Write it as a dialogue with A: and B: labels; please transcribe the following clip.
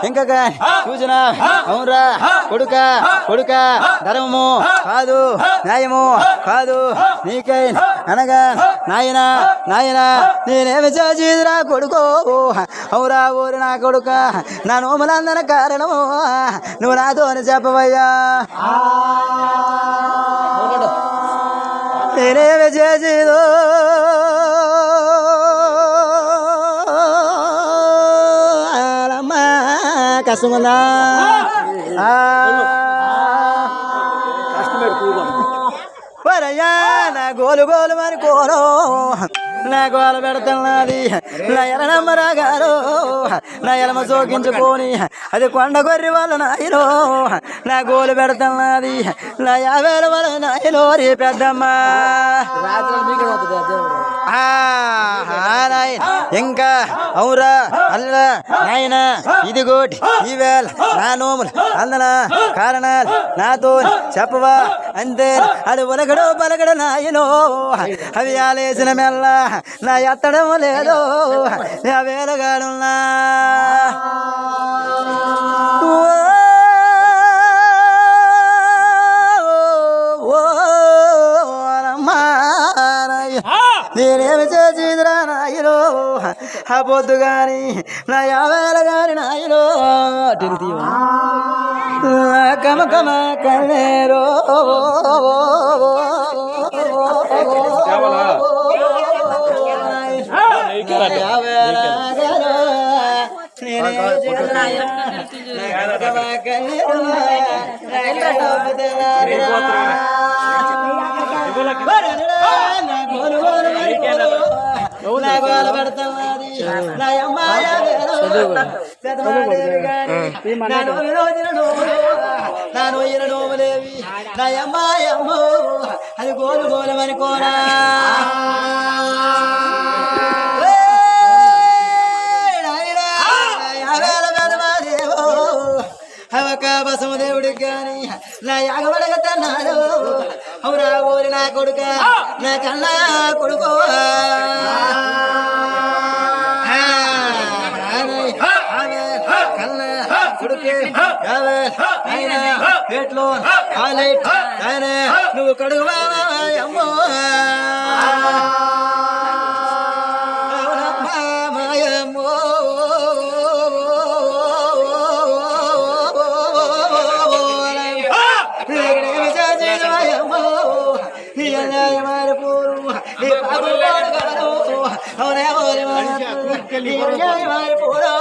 A: ఇంకా సూచన అవునరా కొడుక కొడుక ధర్మము కాదు న్యాయము కాదు నీకై అనగా నాయన నాయన నేనేమి చేసిరా కొడుకో అవురా ఊరి నా కొడుక నా నోములందన కారణము నువ్వు నాతో చెప్పవయ్యా నేనేమి చేసిదో కష్టమన్నా వరయ్యా నా గోలు గోలు మరి కోలో నా గోలు పెడుతున్నది నా ఎలనమ్మరా గారు నా ఎలమ సోకించుకొని అది కొండ గొర్రె వాళ్ళ నాయనో నా గోలు పెడుతున్నది నా 50,000 వాళ్ళ నాయనో రే పెద్దమ్మ ఇంకా అవురా అల్ల నాయన ఇదిగోటి ఈవేళ నా నోములు అందన కారణాలు నాతో చెప్పవా అంతే అది ఉలగడు పలగడు నాయనో అవి ఆలేసిన మెల్ల నా ఎత్తడం లేదో నా వేలగాడున్నా నేనేమి చేసిదిరా నాయనో ఆ పొద్దు గాని నా 50,000 గాని నాయనో కమ కమ కనేరో నోములేవి నా అమ్మాయమ్మో అది గోలు గోలమని కోరా అవక బసము దేవుడికి గాని నా యాగబడగతన్నాడు అవురా ఊరి నా కొడుక నా కన్నా కొడుకో పేట్లో నువ్వు కడుగు అమ్మో మాయమ్మో మారిపోరు